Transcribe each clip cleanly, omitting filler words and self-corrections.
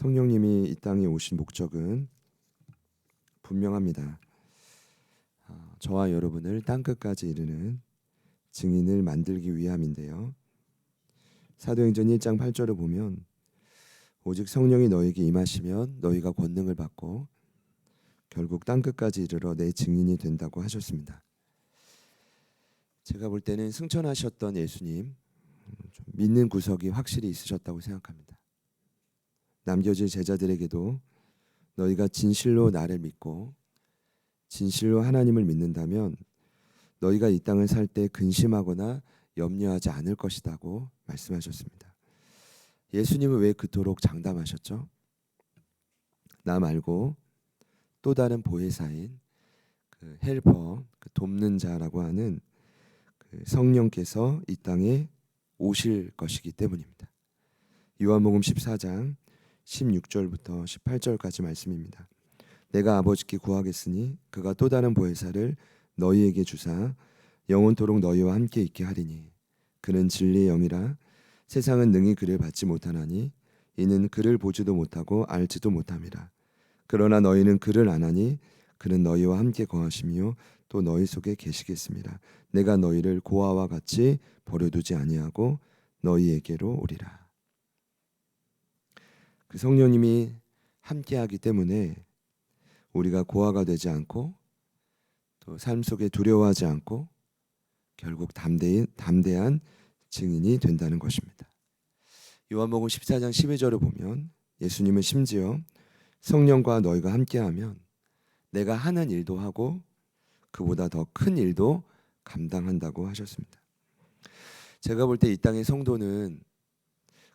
성령님이 이 땅에 오신 목적은 분명합니다. 저와 여러분을 땅끝까지 이르는 증인을 만들기 위함인데요. 사도행전 1장 8절을 보면 오직 성령이 너에게 임하시면 너희가 권능을 받고 결국 땅끝까지 이르러 내 증인이 된다고 하셨습니다. 제가 볼 때는 승천하셨던 예수님 좀 믿는 구석이 확실히 있으셨다고 생각합니다. 남겨진 제자들에게도 너희가 진실로 나를 믿고 진실로 하나님을 믿는다면 너희가 이 땅을 살 때 근심하거나 염려하지 않을 것이라고 말씀하셨습니다. 예수님은 왜 그토록 장담하셨죠? 나 말고 또 다른 보혜사인 그 헬퍼, 그 돕는 자라고 하는 그 성령께서 이 땅에 오실 것이기 때문입니다. 요한복음 14장 16절부터 18절까지 말씀입니다. 내가 아버지께 구하겠으니 그가 또 다른 보혜사를 너희에게 주사 영원토록 너희와 함께 있게 하리니 그는 진리의 영이라 세상은 능히 그를 받지 못하나니 이는 그를 보지도 못하고 알지도 못함이라. 그러나 너희는 그를 아나니 그는 너희와 함께 거하시며 또 너희 속에 계시겠습니다. 내가 너희를 고아와 같이 버려두지 아니하고 너희에게로 오리라. 그 성령님이 함께하기 때문에 우리가 고아가 되지 않고 또 삶 속에 두려워하지 않고 결국 담대한 증인이 된다는 것입니다. 요한복음 14장 12절을 보면 예수님은 심지어 성령과 너희가 함께하면 내가 하는 일도 하고 그보다 더 큰 일도 감당한다고 하셨습니다. 제가 볼 때 이 땅의 성도는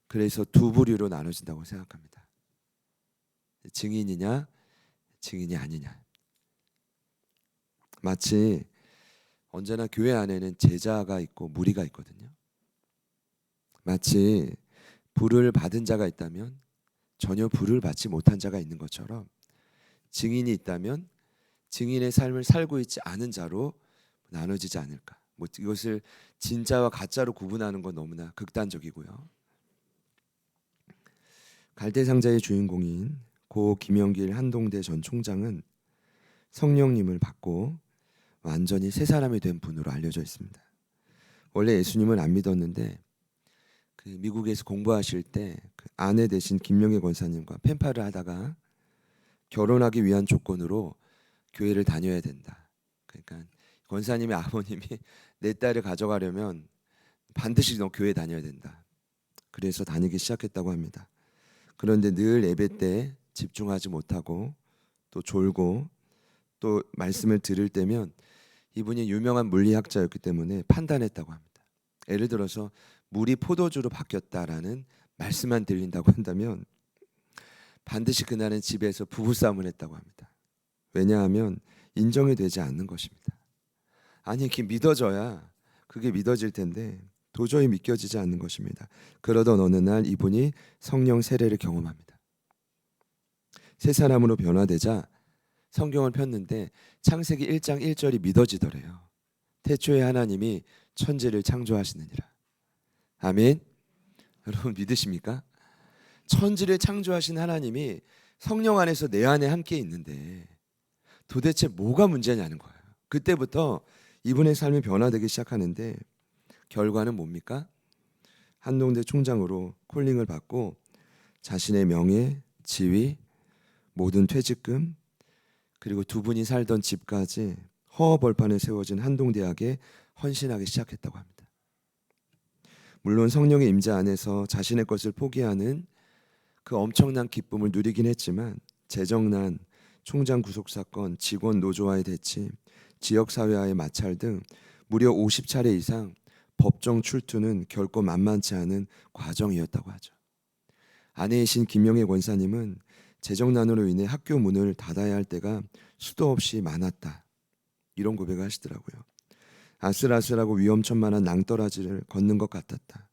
그래서 두 부류로 나눠진다고 생각합니다. 증인이냐 증인이 아니냐. 마치 언제나 교회 안에는 제자가 있고 무리가 있거든요. 마치 부를 받은 자가 있다면 전혀 부를 받지 못한 자가 있는 것처럼 증인이 있다면 증인의 삶을 살고 있지 않은 자로 나눠지지 않을까. 이것을 진짜와 가짜로 구분하는 건 너무나 극단적이고요. 갈대상자의 주인공인 고 김영길 한동대 전 총장은 성령님을 받고 완전히 새 사람이 된 분으로 알려져 있습니다. 원래 예수님을 안 믿었는데 그 미국에서 공부하실 때 그 아내 되신 김영애 권사님과 펜팔을 하다가 결혼하기 위한 조건으로 교회를 다녀야 된다. 그러니까 권사님의 아버님이 내 딸을 가져가려면 반드시 너 교회 다녀야 된다. 그래서 다니기 시작했다고 합니다. 그런데 늘 예배 때 집중하지 못하고 또 졸고 또 말씀을 들을 때면 이분이 유명한 물리학자였기 때문에 판단했다고 합니다. 예를 들어서 물이 포도주로 바뀌었다라는 말씀만 들린다고 한다면 반드시 그날은 집에서 부부싸움을 했다고 합니다. 왜냐하면 인정이 되지 않는 것입니다. 아니 이렇게 믿어져야 그게 믿어질 텐데 도저히 믿겨지지 않는 것입니다. 그러던 어느 날 이분이 성령 세례를 경험합니다. 새 사람으로 변화되자 성경을 폈는데 창세기 1장 1절이 믿어지더래요. 태초에 하나님이 천지를 창조하시느니라. 아멘. 여러분 믿으십니까? 천지를 창조하신 하나님이 성령 안에서 내 안에 함께 있는데 도대체 뭐가 문제냐는 거예요. 그때부터 이분의 삶이 변화되기 시작하는데 결과는 뭡니까? 한동대 총장으로 콜링을 받고 자신의 명예, 지위, 모든 퇴직금 그리고 두 분이 살던 집까지 허허벌판에 세워진 한동대학에 헌신하기 시작했다고 합니다. 물론 성령의 임재 안에서 자신의 것을 포기하는 그 엄청난 기쁨을 누리긴 했지만 재정난, 총장 구속 사건, 직원 노조와의 대치, 지역사회와의 마찰 등 무려 50차례 이상 법정 출두는 결코 만만치 않은 과정이었다고 하죠. 아내이신 김영애 권사님은 재정난으로 인해 학교 문을 닫아야 할 때가 수도 없이 많았다. 이런 고백을 하시더라고요. 아슬아슬하고 위험천만한 낭떠러지를 걷는 것 같았다.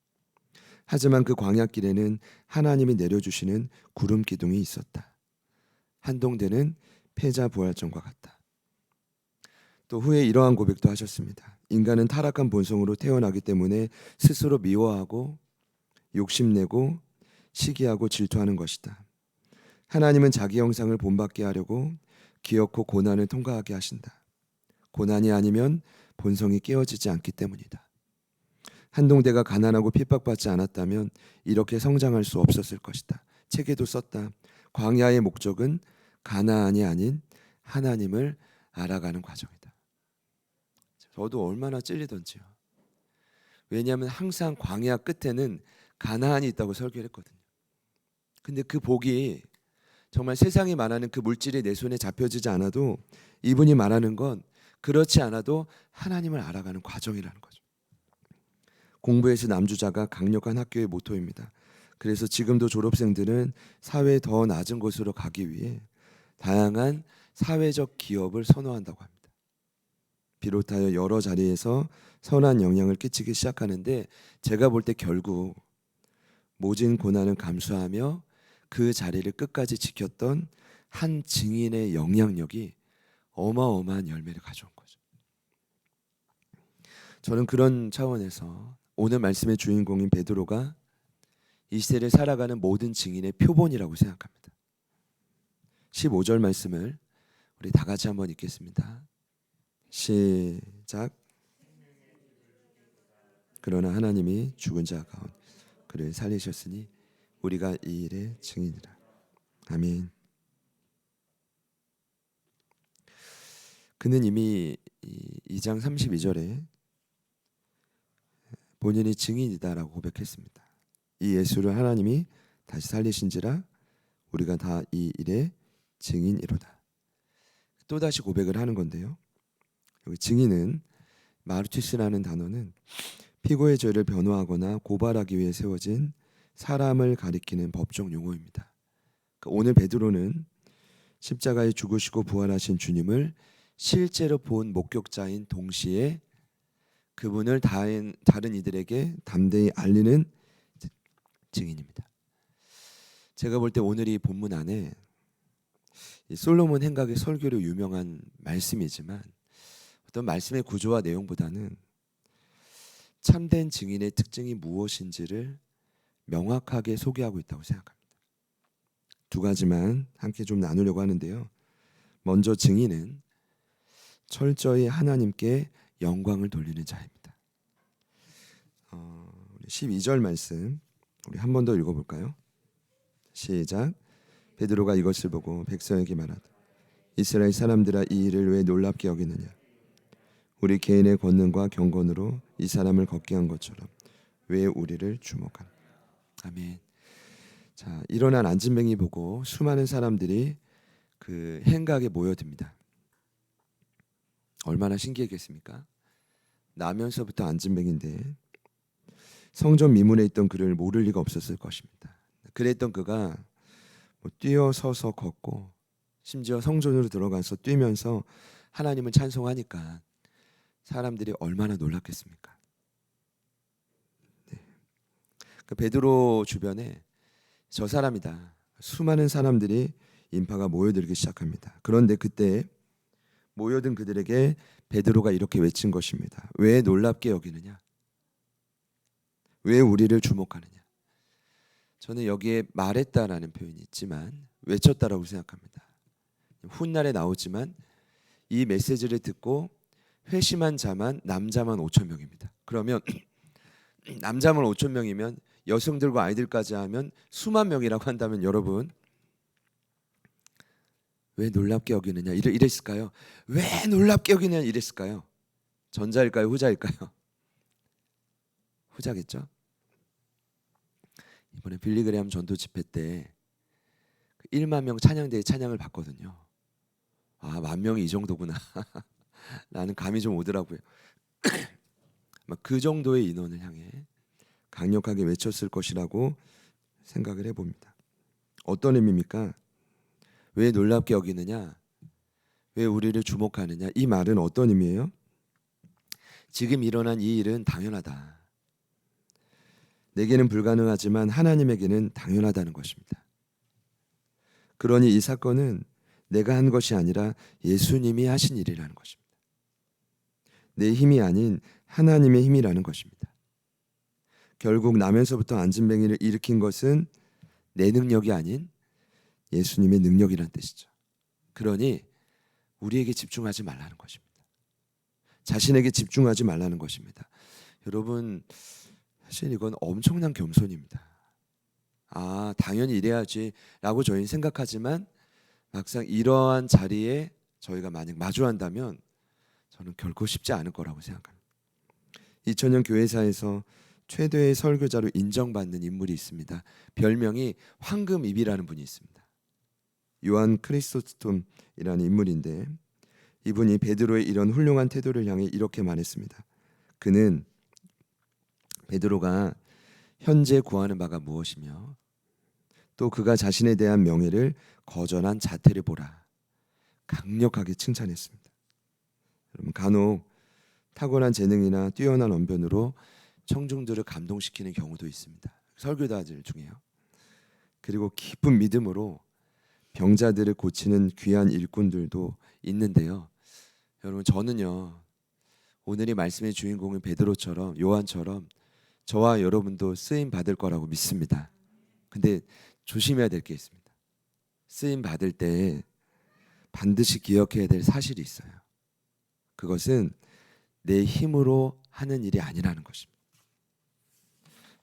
하지만 그 광야길에는 하나님이 내려주시는 구름 기둥이 있었다. 한동대는 패자부활전과 같다. 또 후에 이러한 고백도 하셨습니다. 인간은 타락한 본성으로 태어나기 때문에 스스로 미워하고 욕심내고 시기하고 질투하는 것이다. 하나님은 자기 형상을 본받게 하려고 기어코 고난을 통과하게 하신다. 고난이 아니면 본성이 깨어지지 않기 때문이다. 한동대가 가난하고 핍박받지 않았다면 이렇게 성장할 수 없었을 것이다. 책에도 썼다. 광야의 목적은 가나안이 아닌 하나님을 알아가는 과정이다. 저도 얼마나 찔리던지요. 왜냐하면 항상 광야 끝에는 가나안이 있다고 설교를 했거든요. 근데 그 복이 정말 세상이 말하는 그 물질이 내 손에 잡혀지지 않아도 이분이 말하는 건 그렇지 않아도 하나님을 알아가는 과정이라는 거죠. 공부에서 남주자가 강력한 학교의 모토입니다. 그래서 지금도 졸업생들은 사회의 더 낮은 곳으로 가기 위해 다양한 사회적 기업을 선호한다고 합니다. 비롯하여 여러 자리에서 선한 영향을 끼치기 시작하는데 제가 볼 때 결국 모진 고난을 감수하며 그 자리를 끝까지 지켰던 한 증인의 영향력이 어마어마한 열매를 가져온 거죠. 저는 그런 차원에서 오늘 말씀의 주인공인 베드로가 이 시대를 살아가는 모든 증인의 표본이라고 생각합니다. 15절 말씀을 우리 다 같이 한번 읽겠습니다. 시작. 그러나 하나님이 죽은 자 가운데 그를 살리셨으니 우리가 이 일의 증인이라. 아멘. 그는 이미 2장 32절에 본인이 증인이다라고 고백했습니다. 이 예수를 하나님이 다시 살리신지라 우리가 다 이 일의 증인이로다. 또다시 고백을 하는 건데요. 여기 증인은 마르투스라는 단어는 피고의 죄를 변호하거나 고발하기 위해 세워진 사람을 가리키는 법정 용어입니다. 오늘 베드로는 십자가에 죽으시고 부활하신 주님을 실제로 본 목격자인 동시에 그분을 다른 이들에게 담대히 알리는 증인입니다. 제가 볼 때 오늘 이 본문 안에 솔로몬 행각의 설교로 유명한 말씀이지만 어떤 말씀의 구조와 내용보다는 참된 증인의 특징이 무엇인지를 명확하게 소개하고 있다고 생각합니다. 두 가지만 함께 좀 나누려고 하는데요. 먼저 증인은 철저히 하나님께 영광을 돌리는 자입니다. 12절 말씀 우리 한 번 더 읽어볼까요? 시작. 베드로가 이것을 보고 백성에게 말하되 이스라엘 사람들아 이 일을 왜 놀랍게 여기느냐. 우리 개인의 권능과 경건으로 이 사람을 걷게 한 것처럼 왜 우리를 주목하나. 아멘. 자, 일어난 안진뱅이 보고 수많은 사람들이 그 행각에 모여듭니다. 얼마나 신기했겠습니까? 나면서부터 안진뱅인데 성전 미문에 있던 그를 모를 리가 없었을 것입니다. 그랬던 그가 뛰어서서 걷고 심지어 성전으로 들어가서 뛰면서 하나님을 찬송하니까 사람들이 얼마나 놀랐겠습니까? 네. 그 베드로 주변에 저 사람이다. 수많은 사람들이 인파가 모여들기 시작합니다. 그런데 그때 모여든 그들에게 베드로가 이렇게 외친 것입니다. 왜 놀랍게 여기느냐? 왜 우리를 주목하느냐? 저는 여기에 말했다라는 표현이 있지만 외쳤다라고 생각합니다. 훗날에 나오지만 이 메시지를 듣고 회심한 자만 남자만 5천 명입니다. 그러면 남자만 5천 명이면 여성들과 아이들까지 하면 수만 명이라고 한다면 여러분 왜 놀랍게 여기느냐 이랬을까요? 왜 놀랍게 여기느냐 이랬을까요? 전자일까요? 후자일까요? 후자겠죠? 이번에 빌리그레암 전도 집회 때 1만 명 찬양대회 찬양을 봤거든요. 아, 10,000명이 이 정도구나 라는 감이 좀 오더라고요. 그 정도의 인원을 향해 강력하게 외쳤을 것이라고 생각을 해봅니다. 어떤 의미입니까? 왜 놀랍게 여기느냐? 왜 우리를 주목하느냐? 이 말은 어떤 의미예요? 지금 일어난 이 일은 당연하다. 내게는 불가능하지만 하나님에게는 당연하다는 것입니다. 그러니 이 사건은 내가 한 것이 아니라 예수님이 하신 일이라는 것입니다. 내 힘이 아닌 하나님의 힘이라는 것입니다. 결국 나면서부터 안진뱅이를 일으킨 것은 내 능력이 아닌 예수님의 능력이란 뜻이죠. 그러니 우리에게 집중하지 말라는 것입니다. 자신에게 집중하지 말라는 것입니다. 여러분, 사실 이건 엄청난 겸손입니다. 아, 당연히 이래야지 라고 저희는 생각하지만 막상 이러한 자리에 저희가 만약 마주한다면 저는 결코 쉽지 않을 거라고 생각합니다. 2000년 교회사에서 최대의 설교자로 인정받는 인물이 있습니다. 별명이 황금입이라는 분이 있습니다. 요한 크리소스톰이라는 인물인데 이분이 베드로의 이런 훌륭한 태도를 향해 이렇게 말했습니다. 그는 베드로가 현재 구하는 바가 무엇이며 또 그가 자신에 대한 명예를 거절한 자태를 보라. 강력하게 칭찬했습니다. 여러분, 간혹 탁월한 재능이나 뛰어난 언변으로 청중들을 감동시키는 경우도 있습니다. 설교자들 중에요. 그리고 깊은 믿음으로 병자들을 고치는 귀한 일꾼들도 있는데요. 여러분, 저는요, 오늘이 말씀의 주인공인 베드로처럼, 요한처럼 저와 여러분도 쓰임 받을 거라고 믿습니다. 근데 조심해야 될 게 있습니다. 쓰임 받을 때 반드시 기억해야 될 사실이 있어요. 그것은 내 힘으로 하는 일이 아니라는 것입니다.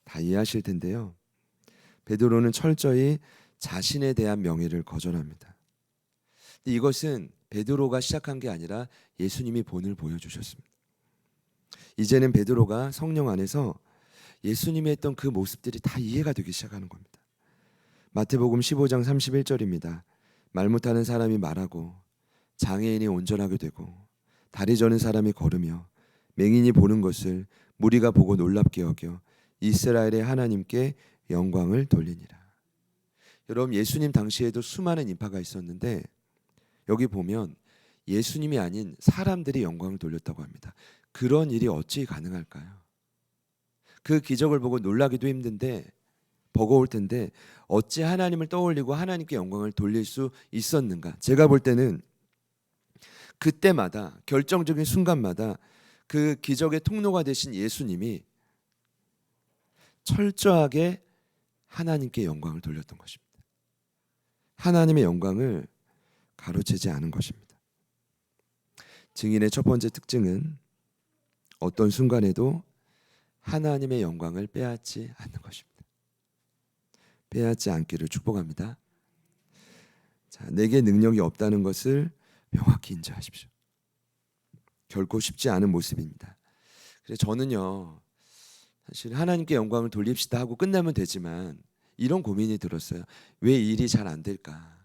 다 이해하실 텐데요. 베드로는 철저히 자신에 대한 명예를 거절합니다. 이것은 베드로가 시작한 게 아니라 예수님이 본을 보여주셨습니다. 이제는 베드로가 성령 안에서 예수님이 했던 그 모습들이 다 이해가 되기 시작하는 겁니다. 마태복음 15장 31절입니다. 말 못하는 사람이 말하고 장애인이 온전하게 되고 다리 저는 사람이 걸으며 맹인이 보는 것을 무리가 보고 놀랍게 여겨 이스라엘의 하나님께 영광을 돌리니라. 여러분, 예수님 당시에도 수많은 인파가 있었는데 여기 보면 예수님이 아닌 사람들이 영광을 돌렸다고 합니다. 그런 일이 어찌 가능할까요? 그 기적을 보고 놀라기도 힘든데 버거울 텐데 어찌 하나님을 떠올리고 하나님께 영광을 돌릴 수 있었는가? 제가 볼 때는 그때마다 결정적인 순간마다 그 기적의 통로가 되신 예수님이 철저하게 하나님께 영광을 돌렸던 것입니다. 하나님의 영광을 가로채지 않은 것입니다. 증인의 첫 번째 특징은 어떤 순간에도 하나님의 영광을 빼앗지 않는 것입니다. 빼앗지 않기를 축복합니다. 자, 내게 능력이 없다는 것을 명확히 인지하십시오. 결코 쉽지 않은 모습입니다. 그래서 저는요, 사실 하나님께 영광을 돌립시다 하고 끝나면 되지만 이런 고민이 들었어요. 왜 이 일이 잘 안 될까?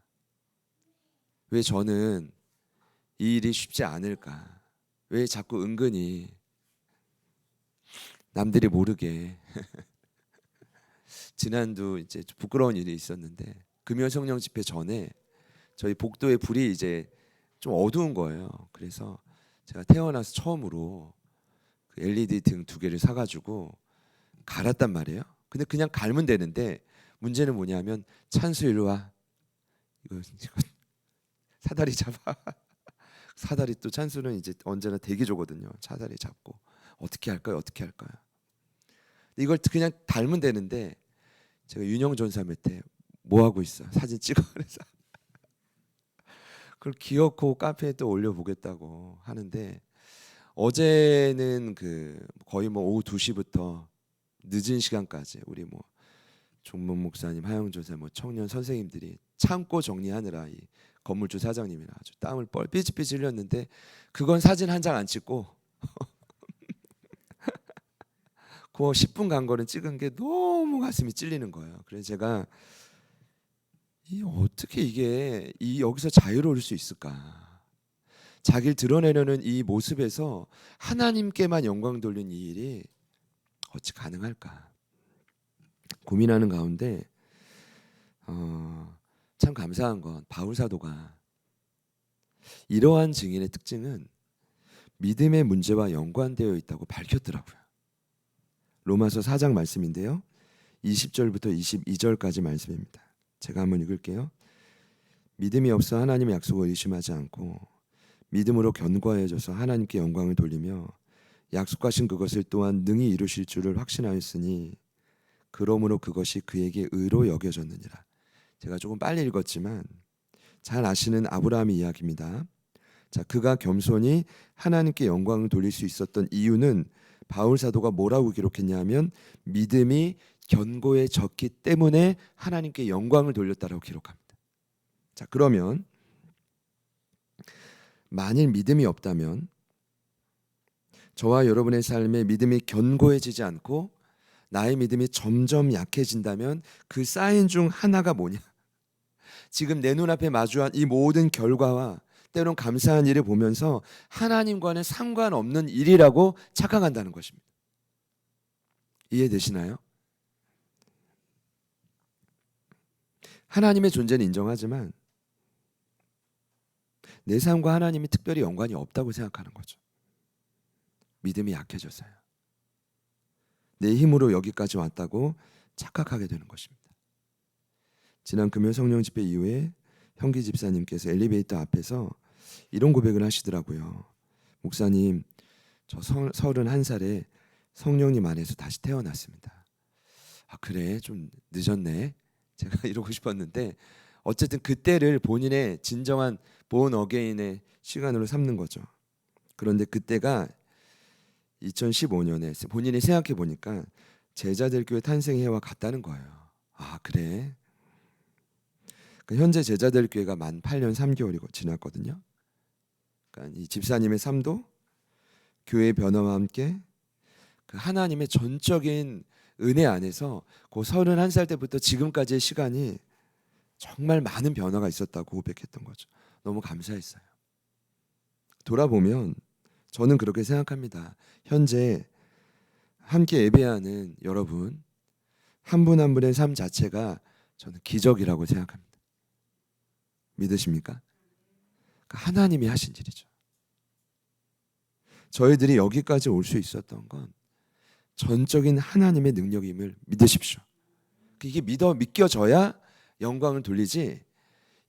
왜 저는 이 일이 쉽지 않을까? 왜 자꾸 은근히 남들이 모르게 지난주 이제 부끄러운 일이 있었는데 금요 성령 집회 전에 저희 복도에 불이 이제 좀 어두운 거예요. 그래서 제가 태어나서 처음으로 그 LED 등 2개를 사가지고 갈았단 말이에요. 근데 그냥 갈면 되는데 문제는 뭐냐면 찬수 일로 와. 이거 사다리 잡아. 사다리 또 찬수는 이제 언제나 대기조거든요. 사다리 잡고 어떻게 할까요? 어떻게 할까요? 이걸 그냥 달면 되는데 제가 윤영 전사 밑에 뭐 하고 있어? 사진 찍어. 그래서 그걸 기어코 카페에 또 올려보겠다고 하는데 어제는 그 거의 뭐 오후 2시부터 늦은 시간까지 우리 뭐 종문 목사님, 하영 전사, 뭐 청년 선생님들이 창고 정리하느라 이 건물주 사장님이나 아주 땀을 삐질삐질 흘렸는데 그건 사진 한 장 안 찍고 그 10분 간 거는 찍은 게 너무 가슴이 찔리는 거예요. 그래서 제가 어떻게 이게 여기서 자유로울 수 있을까? 자기를 드러내려는 이 모습에서 하나님께만 영광 돌린 이 일이 어찌 가능할까? 고민하는 가운데 참 감사한 건 바울 사도가 이러한 증인의 특징은 믿음의 문제와 연관되어 있다고 밝혔더라고요. 로마서 4장 말씀인데요. 20절부터 22절까지 말씀입니다. 제가 한번 읽을게요. 믿음이 없어 하나님의 약속을 의심하지 않고 믿음으로 견고해져서 하나님께 영광을 돌리며 약속하신 그것을 또한 능히 이루실 줄을 확신하였으니 그러므로 그것이 그에게 의로 여겨졌느니라. 제가 조금 빨리 읽었지만 잘 아시는 아브라함의 이야기입니다. 자, 그가 겸손히 하나님께 영광을 돌릴 수 있었던 이유는 바울 사도가 뭐라고 기록했냐면 믿음이 견고해졌기 때문에 하나님께 영광을 돌렸다라고 기록합니다. 자, 그러면 만일 믿음이 없다면 저와 여러분의 삶에 믿음이 견고해지지 않고 나의 믿음이 점점 약해진다면 그 사인 중 하나가 뭐냐? 지금 내 눈앞에 마주한 이 모든 결과와 때론 감사한 일을 보면서 하나님과는 상관없는 일이라고 착각한다는 것입니다. 이해되시나요? 하나님의 존재는 인정하지만 내 삶과 하나님이 특별히 연관이 없다고 생각하는 거죠. 믿음이 약해져서요. 내 힘으로 여기까지 왔다고 착각하게 되는 것입니다. 지난 금요 성령 집회 이후에 형기 집사님께서 엘리베이터 앞에서 이런 고백을 하시더라고요. 목사님, 저 31살에 성령님 안에서 다시 태어났습니다. 아, 그래? 좀 늦었네. 제가 이러고 싶었는데 어쨌든 그때를 본인의 진정한 본 어게인의 시간으로 삼는 거죠. 그런데 그때가 2015년에 본인이 생각해 보니까 제자들 교회 탄생해와 같다는 거예요. 아, 그래? 현재 제자들 교회가 만 8년 3개월이 지났거든요. 그러니까 이 집사님의 삶도 교회의 변화와 함께 그 하나님의 전적인 은혜 안에서 그 31살 때부터 지금까지의 시간이 정말 많은 변화가 있었다고 고백했던 거죠. 너무 감사했어요. 돌아보면 저는 그렇게 생각합니다. 현재 함께 예배하는 여러분 한 분 한 분의 삶 자체가 저는 기적이라고 생각합니다. 믿으십니까? 하나님이 하신 일이죠. 저희들이 여기까지 올 수 있었던 건 전적인 하나님의 능력임을 믿으십시오. 이게 믿겨져야 영광을 돌리지,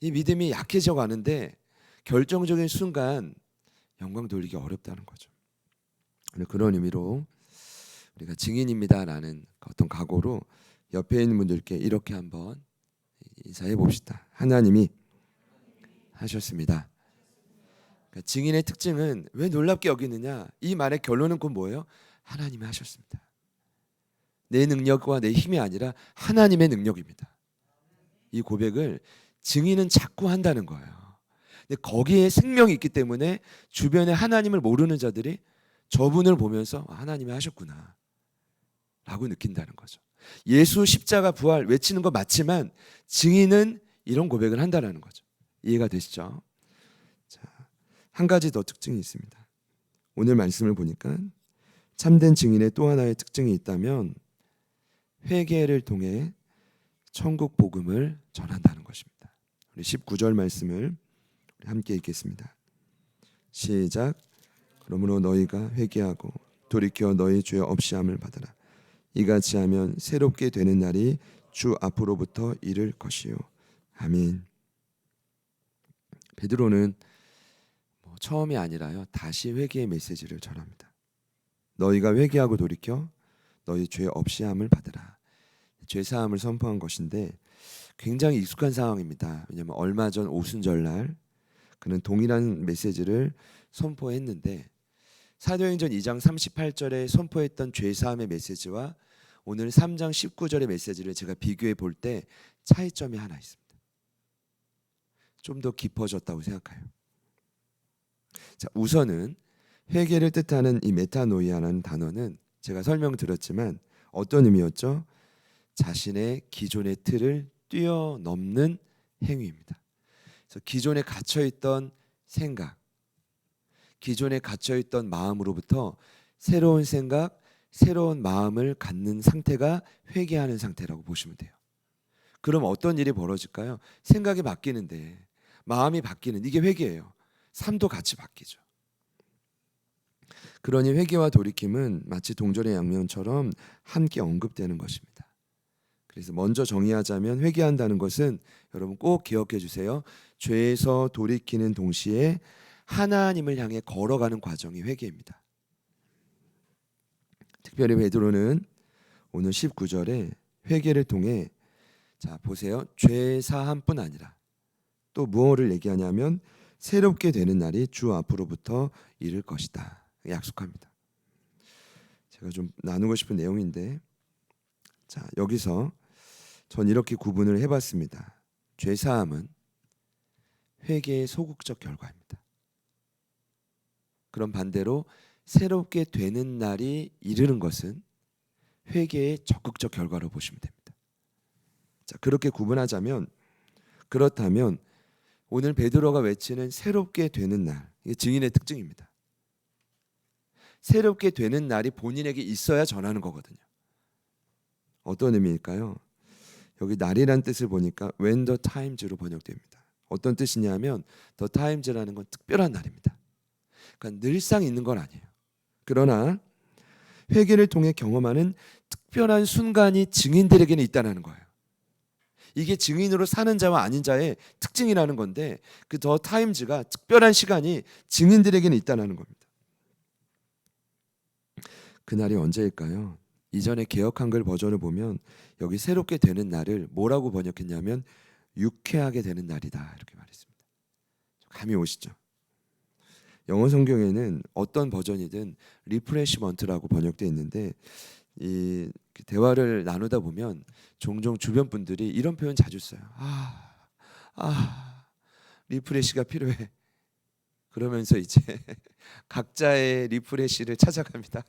이 믿음이 약해져 가는데 결정적인 순간 영광 돌리기 어렵다는 거죠. 그런 의미로 우리가 증인입니다라는 어떤 각오로 옆에 있는 분들께 이렇게 한번 인사해 봅시다. 하나님이 하셨습니다. 그러니까 증인의 특징은 왜 놀랍게 여기느냐? 이 말의 결론은 곧 뭐예요? 하나님이 하셨습니다. 내 능력과 내 힘이 아니라 하나님의 능력입니다. 이 고백을 증인은 자꾸 한다는 거예요. 근데 거기에 생명이 있기 때문에 주변에 하나님을 모르는 자들이 저분을 보면서 하나님이 하셨구나 라고 느낀다는 거죠. 예수 십자가 부활 외치는 거 맞지만 증인은 이런 고백을 한다는 거죠. 이해가 되시죠? 자, 한 가지 더 특징이 있습니다. 오늘 말씀을 보니까 참된 증인의 또 하나의 특징이 있다면 회개를 통해 천국 복음을 전한다는 것입니다. 우리 19절 말씀을 함께 읽겠습니다. 시작. 그러므로 너희가 회개하고 돌이켜 너희 죄 없이함을 받으라. 이같이 하면 새롭게 되는 날이 주 앞으로부터 이를 것이요. 아멘. 베드로는 처음이 아니라요, 다시 회개의 메시지를 전합니다. 너희가 회개하고 돌이켜 너희 죄 없이함을 받으라. 죄 사함을 선포한 것인데 굉장히 익숙한 상황입니다. 왜냐하면 얼마 전 오순절날 그는 동일한 메시지를 선포했는데 사도행전 2장 38절에 선포했던 죄 사함의 메시지와 오늘 3장 19절의 메시지를 제가 비교해 볼 때 차이점이 하나 있습니다. 좀 더 깊어졌다고 생각해요. 자, 우선은 회개를 뜻하는 이 메타노이아라는 단어는 제가 설명드렸지만 어떤 의미였죠? 자신의 기존의 틀을 뛰어넘는 행위입니다. 그래서 기존에 갇혀있던 생각, 기존에 갇혀있던 마음으로부터 새로운 생각, 새로운 마음을 갖는 상태가 회개하는 상태라고 보시면 돼요. 그럼 어떤 일이 벌어질까요? 생각이 바뀌는데 마음이 바뀌는, 이게 회개예요. 삶도 같이 바뀌죠. 그러니 회개와 돌이킴은 마치 동전의 양면처럼 함께 언급되는 것입니다. 그래서 먼저 정의하자면 회개한다는 것은 여러분 꼭 기억해 주세요. 죄에서 돌이키는 동시에 하나님을 향해 걸어가는 과정이 회개입니다. 특별히 베드로는 오늘 19절에 회개를 통해 자, 보세요. 죄 사함뿐 아니라 또 무엇을 얘기하냐면 새롭게 되는 날이 주 앞으로부터 이를 것이다. 약속합니다. 제가 좀 나누고 싶은 내용인데, 자, 여기서 전 이렇게 구분을 해봤습니다. 죄 사함은 회개의 소극적 결과입니다. 그럼 반대로 새롭게 되는 날이 이르는 것은 회개의 적극적 결과로 보시면 됩니다. 자, 그렇게 구분하자면, 그렇다면 오늘 베드로가 외치는 새롭게 되는 날, 이게 증인의 특징입니다. 새롭게 되는 날이 본인에게 있어야 전하는 거거든요. 어떤 의미일까요? 여기 날이란 뜻을 보니까 when the times로 번역됩니다. 어떤 뜻이냐면 the times라는 건 특별한 날입니다. 그러니까 늘상 있는 건 아니에요. 그러나 회개를 통해 경험하는 특별한 순간이 증인들에게는 있다는 거예요. 이게 증인으로 사는 자와 아닌 자의 특징이라는 건데, 그 더 타임즈가 특별한 시간이 증인들에게는 있다는 겁니다. 그날이 언제일까요? 이전에 개역 한글 버전을 보면 여기 새롭게 되는 날을 뭐라고 번역했냐면 유쾌하게 되는 날이다, 이렇게 말했습니다. 감이 오시죠? 영어 성경에는 어떤 버전이든 리프레시먼트라고 번역되어 있는데, 이 대화를 나누다 보면 종종 주변 분들이 이런 표현 자주 써요. 리프레시가 필요해. 그러면서 이제 각자의 리프레시를 찾아갑니다.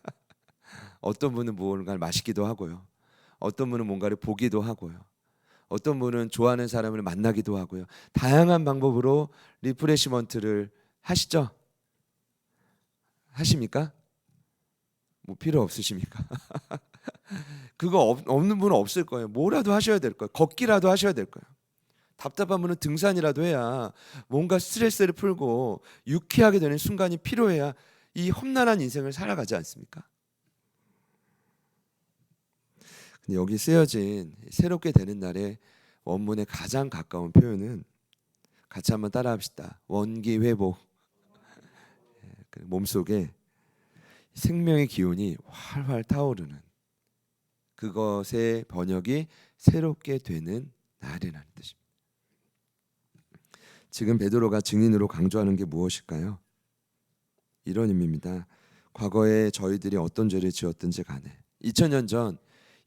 어떤 분은 무언가를 마시기도 하고요. 어떤 분은 뭔가를 보기도 하고요. 어떤 분은 좋아하는 사람을 만나기도 하고요. 다양한 방법으로 리프레시먼트를 하시죠? 하십니까? 뭐 필요 없으십니까? 그거 없는 분은 없을 거예요. 뭐라도 하셔야 될 거예요. 걷기라도 하셔야 될 거예요. 답답한 분은 등산이라도 해야 뭔가 스트레스를 풀고 유쾌하게 되는 순간이 필요해야 이 험난한 인생을 살아가지 않습니까? 근데 여기 쓰여진 새롭게 되는 날의 원문에 가장 가까운 표현은 같이 한번 따라합시다. 원기 회복. 몸속에 생명의 기운이 활활 타오르는 그것의 번역이 새롭게 되는 날이라는 뜻입니다. 지금 베드로가 증인으로 강조하는 게 무엇일까요? 이런 의미입니다. 과거에 저희들이 어떤 죄를 지었든지 간에 2000년 전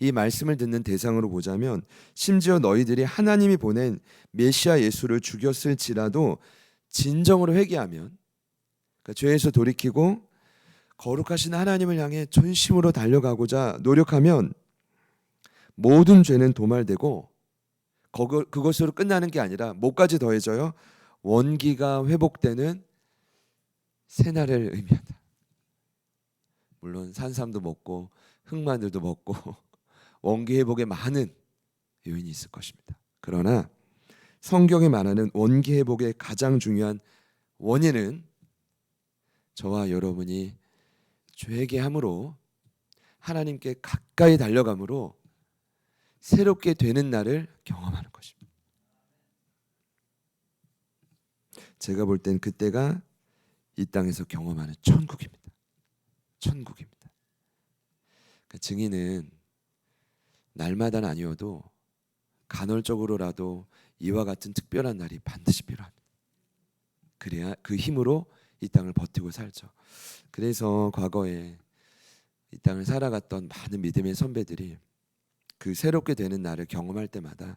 이 말씀을 듣는 대상으로 보자면 심지어 너희들이 하나님이 보낸 메시아 예수를 죽였을지라도 진정으로 회개하면, 그러니까 죄에서 돌이키고 거룩하신 하나님을 향해 전심으로 달려가고자 노력하면 모든 죄는 도말되고 그것으로 끝나는 게 아니라 뭐까지 더해져요? 원기가 회복되는 새날을 의미한다. 물론 산삼도 먹고 흑마늘도 먹고 원기 회복에 많은 요인이 있을 것입니다. 그러나 성경이 말하는 원기 회복의 가장 중요한 원인은 저와 여러분이 회개함으로 하나님께 가까이 달려감으로 새롭게 되는 날을 경험하는 것입니다. 제가 볼 땐 그때가 이 땅에서 경험하는 천국입니다. 천국입니다. 그러니까 증인은 날마다는 아니어도 간헐적으로라도 이와 같은 특별한 날이 반드시 필요합니다. 그래야 그 힘으로 이 땅을 버티고 살죠. 그래서 과거에 이 땅을 살아갔던 많은 믿음의 선배들이 그 새롭게 되는 날을 경험할 때마다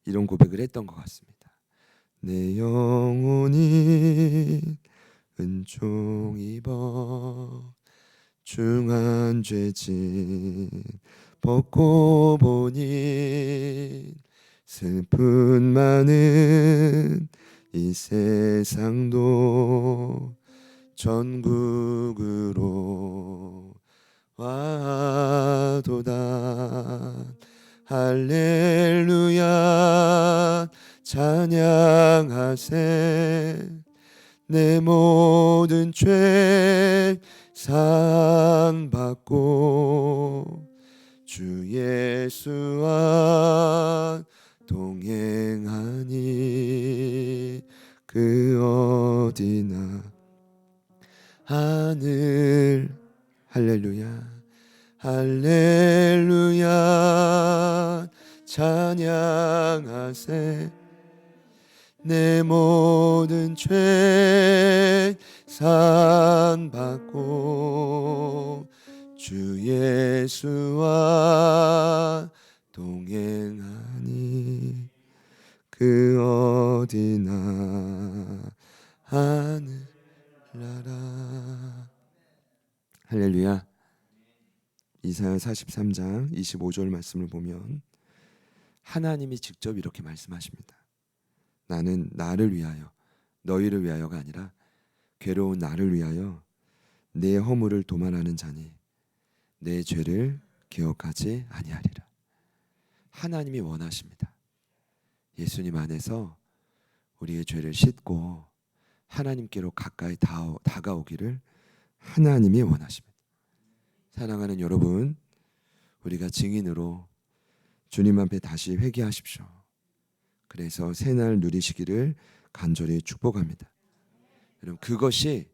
이런 고백을 했던 것 같습니다. 내 영혼이 은총 입어 중한 죄진 벗고 보니 슬픈 많은 이 세상도 전국으로 와도다. 할렐루야 찬양하세. 내 모든 죄 상받고 주 예수와 동행하니 그 어디나 하늘. 할렐루야 할렐루야 찬양하세. 내 모든 죄 산받고 주 예수와 동행하니 그 어디나 하늘나라. 할렐루야. 이사야 43장 25절 말씀을 보면 하나님이 직접 이렇게 말씀하십니다. 나는 나를 위하여, 너희를 위하여가 아니라 괴로운 나를 위하여 내 허물을 도말하는 자니 내 죄를 기억하지 아니하리라. 하나님이 원하십니다. 예수님 안에서 우리의 죄를 씻고 하나님께로 가까이 다가오기를 하나님이 원하십니다. 사랑하는 여러분, 우리가 증인으로 주님 앞에 다시 회개하십시오. 그래서 새날 누리시기를 간절히 축복합니다. 여러분, 그것이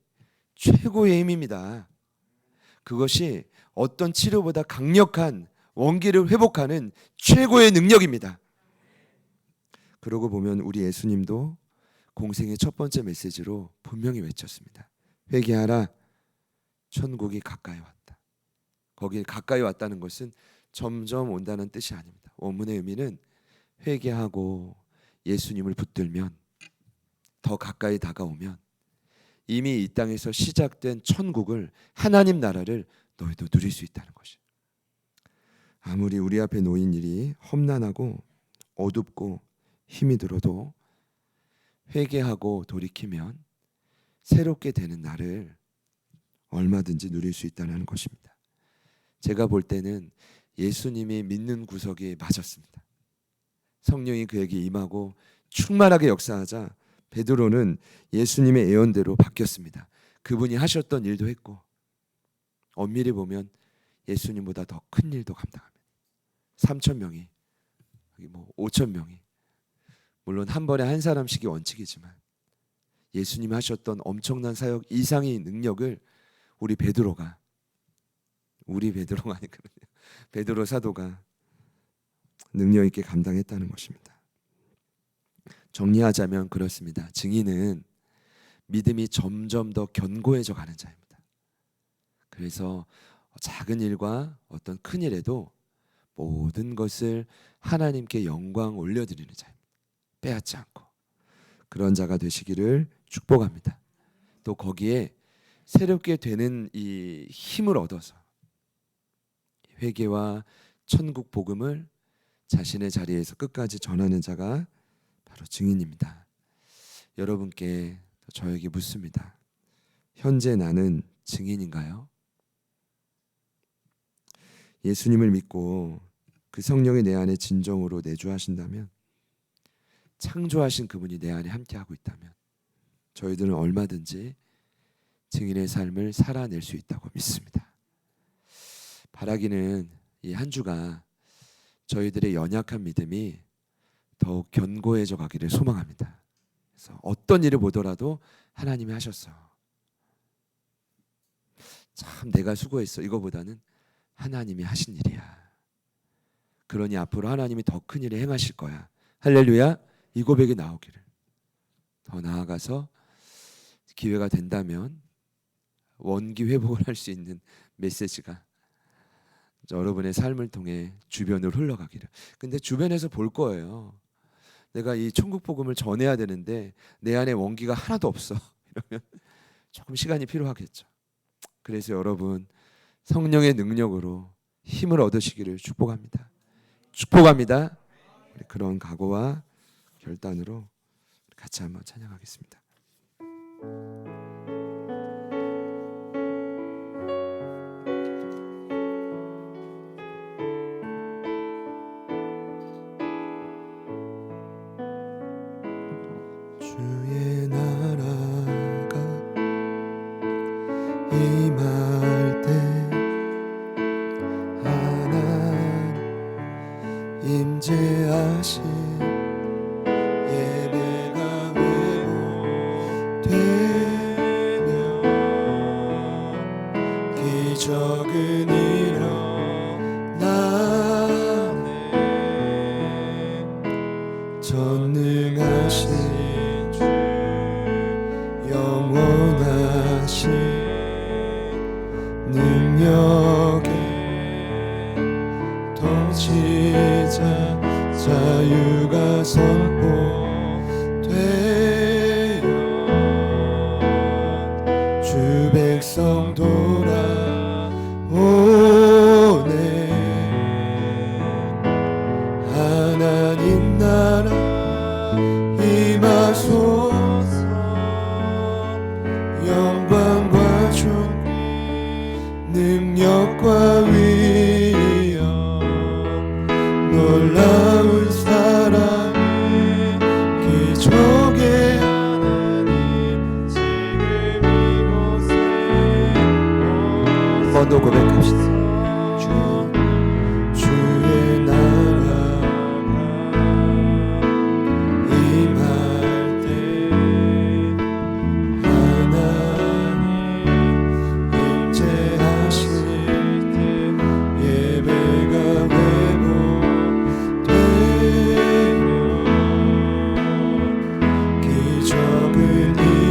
최고의 힘입니다. 그것이 어떤 치료보다 강력한 원기를 회복하는 최고의 능력입니다. 그러고 보면 우리 예수님도 공생의 첫 번째 메시지로 분명히 외쳤습니다. 회개하라, 천국이 가까이 왔다. 거기 가까이 왔다는 것은 점점 온다는 뜻이 아닙니다. 원문의 의미는 회개하고 예수님을 붙들면, 더 가까이 다가오면 이미 이 땅에서 시작된 천국을, 하나님 나라를 너희도 누릴 수 있다는 것이. 아무리 우리 앞에 놓인 일이 험난하고 어둡고 힘이 들어도 회개하고 돌이키면 새롭게 되는 날을 얼마든지 누릴 수 있다는 것입니다. 제가 볼 때는 예수님이 믿는 구석이 맞았습니다. 성령이 그에게 임하고 충만하게 역사하자 베드로는 예수님의 예언대로 바뀌었습니다. 그분이 하셨던 일도 했고, 엄밀히 보면 예수님보다 더 큰 일도 감당합니다. 3,000명이, 5,000명이, 물론 한 번에 한 사람씩이 원칙이지만 예수님이 하셨던 엄청난 사역 이상의 능력을 우리 베드로가 아니거든요. 베드로 사도가 능력 있게 감당했다는 것입니다. 정리하자면 그렇습니다. 증인은 믿음이 점점 더 견고해져 가는 자입니다. 그래서 작은 일과 어떤 큰 일에도 모든 것을 하나님께 영광 올려드리는 자입니다. 빼앗지 않고. 그런 자가 되시기를 축복합니다. 또 거기에 새롭게 되는 이 힘을 얻어서 회개와 천국 복음을 자신의 자리에서 끝까지 전하는 자가 바로 증인입니다. 여러분께, 저에게 묻습니다. 현재 나는 증인인가요? 예수님을 믿고 그 성령이 내 안에 진정으로 내주하신다면, 창조하신 그분이 내 안에 함께하고 있다면 저희들은 얼마든지 증인의 삶을 살아낼 수 있다고 믿습니다. 바라기는 이 한 주가 저희들의 연약한 믿음이 더욱 견고해져 가기를 소망합니다. 그래서 어떤 일을 보더라도 하나님이 하셨어, 참 내가 수고했어, 이거보다는 하나님이 하신 일이야. 그러니 앞으로 하나님이 더 큰 일을 행하실 거야. 할렐루야. 이 고백이 나오기를. 더 나아가서 기회가 된다면 원기 회복을 할 수 있는 메시지가 여러분의 삶을 통해 주변으로 흘러가기를. 근데 주변에서 볼 거예요. 내가 이 천국 복음을 전해야 되는데 내 안에 원기가 하나도 없어. 이러면 조금 시간이 필요하겠죠. 그래서 여러분, 성령의 능력으로 힘을 얻으시기를 축복합니다. 축복합니다. 그런 각오와 결단으로 같이 한번 찬양하겠습니다. 주의 나라가 임할 때 하나님 임재하신 예배가 회복되며 기적은 일어나네. 전능하신 능력의 통치자 자유가 선포되어 주 백성 돌아오네. 하나님 나라 임하소서. 영광과 존귀 능력과 위엄 놀라운 사랑의 기적의 하나님 지금 이곳에 한 번 더 고백합시다. 주의 나라가 임할 때 하나님 임재하실 때 예배가 회복되며 기적은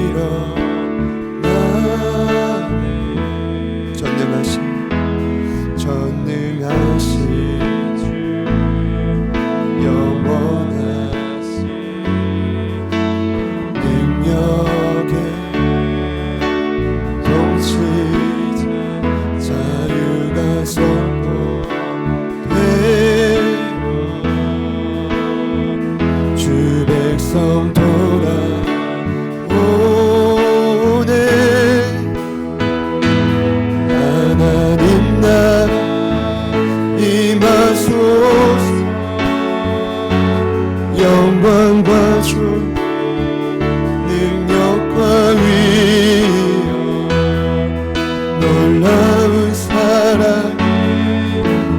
일어나네. 전능하신 주 영원하신 능력의 통치자 자유가 선포되어 주 백성 돌아오네. 하나님 나라 임하소서. 영광과 존귀 능력과 위엄 놀라운 사랑의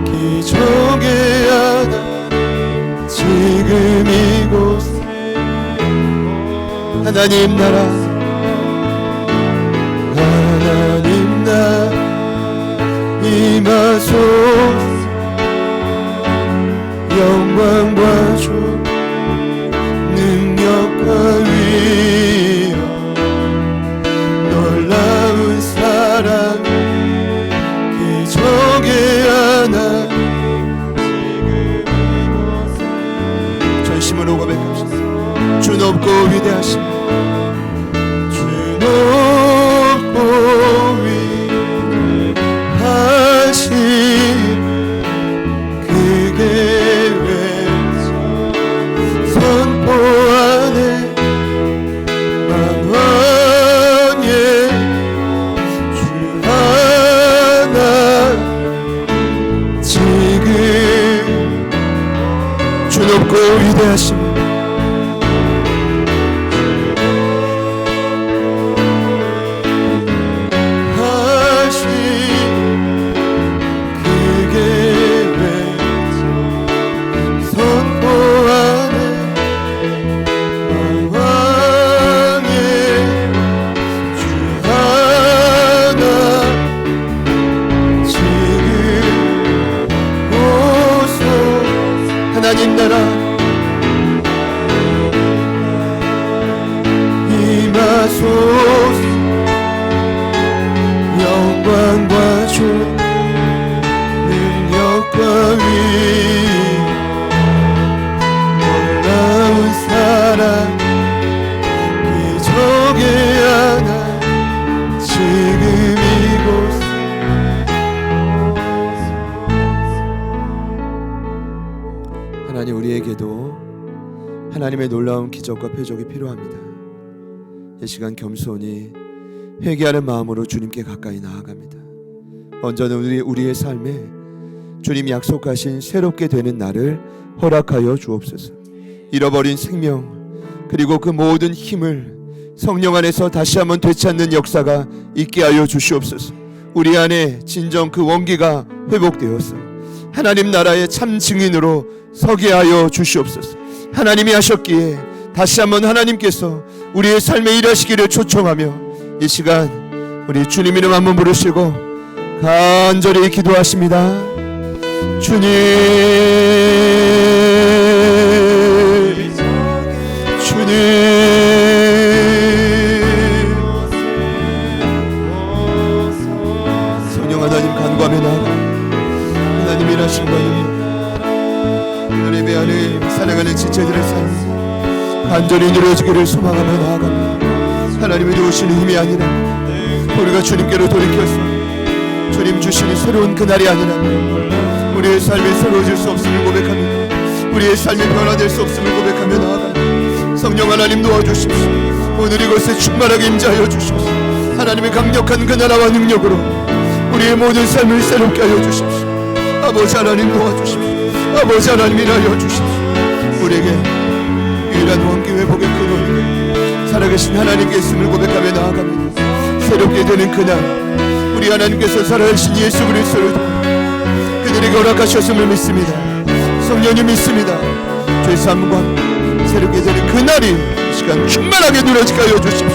기적의 하나님 지금 이곳에 하나님 나라 임하소서. 영광과 존귀 능력과 위엄 놀라운 사랑의 기적의 하나님 지금 이곳에 전심으로 고백합시다. 주 높고 위대하신 주 높고 위대하신 그 계획 선포하네. 만왕의 주 하나 지금 주 높고 위대하신 하나님 나라 임하소서. 영광과 존귀 능력과 위엄 놀라운 사랑 기적의 하나님 지금 이곳에 하나님, 우리에게도 하나님의 놀라운 기적과 표적이 필요합니다. 이 시간 겸손히 회개하는 마음으로 주님께 가까이 나아갑니다. 먼저는 우리의 삶에 주님 약속하신 새롭게 되는 날을 허락하여 주옵소서. 잃어버린 생명 그리고 그 모든 힘을 성령 안에서 다시 한번 되찾는 역사가 있게 하여 주시옵소서. 우리 안에 진정 그 원기가 회복되어서 하나님 나라의 참 증인으로 서게 하여 주시옵소서. 하나님이 하셨기에 다시 한번 하나님께서 우리의 삶에 일하시기를 초청하며 이 시간 우리 주님 이름 한번 부르시고 간절히 기도하십니다. 주님, 주님 간절히 누려지기를 소망하며 나아갑니다. 하나님이 도우시는 힘이 아니라 우리가 주님께로 돌이켜서 주님 주시는 새로운 그날이 아니라 우리의 삶이 새로워질 수 없음을 고백합니다. 우리의 삶이 변화될 수 없음을 고백하며 나아갑니다. 성령 하나님 도와주십시오. 오늘 이곳에 충만하게 임재하여 주십시오. 하나님의 강력한 그 나라와 능력으로 우리의 모든 삶을 새롭게 하여 주십시오. 아버지 하나님 도와주십시오. 아버지 하나님 일하여 주십시오. 우리에게 유일한 원기 회복의 근원이 살아계신 하나님께 있음을 고백하며 나아갑니다. 새롭게 되는 그날 우리 하나님께서 살아계신 예수 그리스도를 통해 그들에게 허락하셨음을 믿습니다. 성령님 믿습니다. 죄사함과 새롭게 되는 그날이 시간 충만하게 누려지게 하여 주십시오.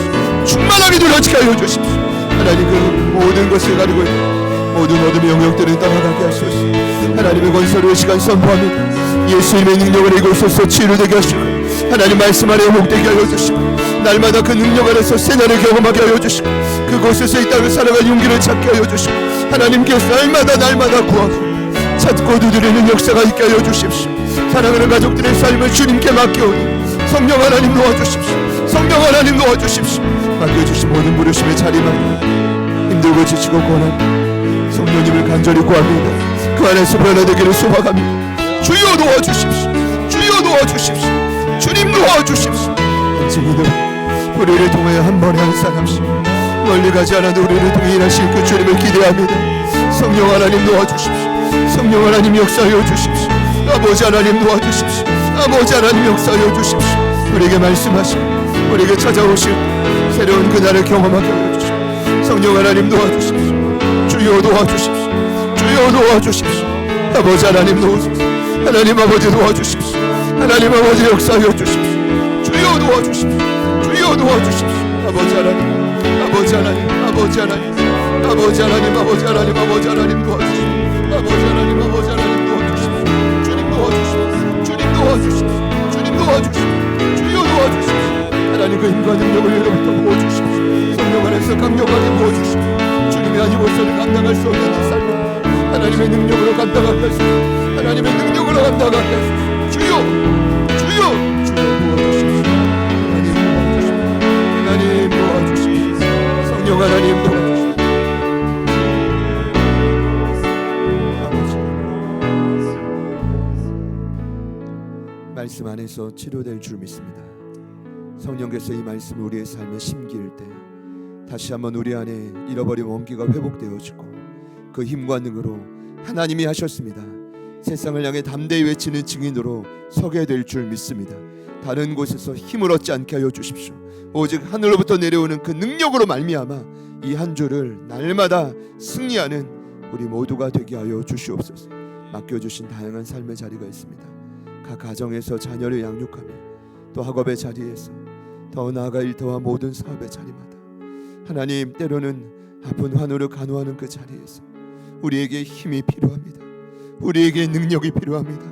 충만하게 누려지게 하여 주십시오. 하나님 그 모든 것을 가리고 있는 모든 어둠의 영역들을 떠나가게 하소서. 하나님의 권세로 이 시간 선포합니다. 예수님의 능력을 이곳에서 치유되게 하시고 하나님 말씀 안에 회복되게 하여 주시고 날마다 그 능력 안에서 새날을 경험하게 하여 주시고 그곳에서 이 땅을 살아갈 용기를 찾게 하여 주시고 하나님께서 날마다 구하고 찾고 두드리는 역사가 있게 하여 주십시오. 사랑하는 가족들의 삶을 주님께 맡겨오니 성령 하나님 도와주십시오. 성령 하나님 도와주십시오. 맡겨주신 모든 부르심의 자리만 힘들고 지치고 고난 성령님을 간절히 구합니다. 그 안에서 변화되기를 소망합니다. 주여 도와주십시오. 주여 도와주십시오. 주님 도와주십시오. 증인으로 우리를 통하여 한 번에 한 사람씩 멀리 가지 않아도 우리를 통해 일하실 그 주님을 기대합니다. 성령 하나님 도와주십시오. 성령 하나님 역사하여 주십시오. 아버지 하나님 도와주십시오. 아버지 하나님 역사하여 주십시오. 우리에게 말씀하시고 우리에게 찾아오실 새로운 그날을 경험하게 하여 주십시오. 성령 하나님 도와주십시오. 주여 도와주십시오. 주여 도와주십시오. 아버지 하나님 도와주십시오. 하나님 아버지 도와주십시오. 하나님 아버지 역사하여 주십시오. 주여 도와주십시오. 주여 도와주십시오. 아버지 하나님 아버지 하나님 아버지 하나님 아버지 하나님 아버지 하나님 아버지 하나님 도와주십시오. 아버지 하나님 아버지 하나님 도와주십시오. 주님 도와주십시오. 주님 도와주십시오. 주님 도와주십시오. 주여 도와주십시오. 하나님 그 힘과 능력을 위로부터 부어주십시오. 성령 안에서 강력하게 부어주십시오. 주님이 아니고서는 감당할 수 없는 그 삶을 하나님의 능력으로 감당하게 하소서. 하나님의 능력으로 감당하게 하소서. 주여 주여 주여 도와주십시오. 하나님 도와주십시오. 성령 하나님 도와주십시오. 말씀 안에서 치료될 줄 믿습니다. 성령께서 이 말씀을 우리의 삶에 심기일 때 다시 한번 우리 안에 잃어버린 원기가 회복되어지고 그 힘과 능으로 하나님이 하셨습니다. 세상을 향해 담대히 외치는 증인으로 서게 될 줄 믿습니다. 다른 곳에서 힘을 얻지 않게 하여 주십시오. 오직 하늘로부터 내려오는 그 능력으로 말미암아 이 한 주를 날마다 승리하는 우리 모두가 되게 하여 주시옵소서. 맡겨주신 다양한 삶의 자리가 있습니다. 각 가정에서 자녀를 양육하며 또 학업의 자리에서 더 나아가 일터와 모든 사업의 자리마다 하나님 때로는 아픈 환우를 간호하는 그 자리에서 우리에게 힘이 필요합니다. 우리에게 능력이 필요합니다.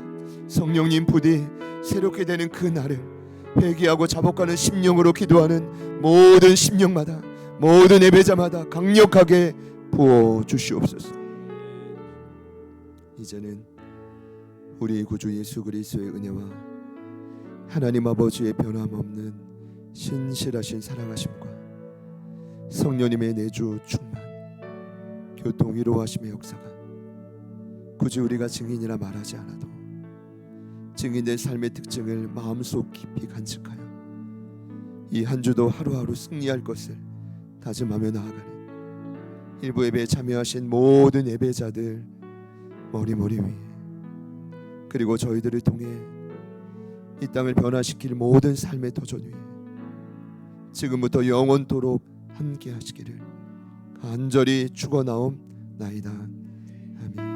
성령님 부디 새롭게 되는 그 날을 회개하고 자복하는 심령으로 기도하는 모든 심령마다 모든 예배자마다 강력하게 부어 주시옵소서. 이제는 우리 구주 예수 그리스도의 은혜와 하나님 아버지의 변함없는 신실하신 사랑하심과 성령님의 내주 충만 교통 위로하심의 역사가 굳이 우리가 증인이라 말하지 않아도 증인된 삶의 특징을 마음속 깊이 간직하여 이 한 주도 하루하루 승리할 것을 다짐하며 나아가는 일부 예배에 참여하신 모든 예배자들 머리 위에 그리고 저희들을 통해 이 땅을 변화시킬 모든 삶의 도전 위에 지금부터 영원토록 함께 하시기를 간절히 축원하옵나이다. 아멘.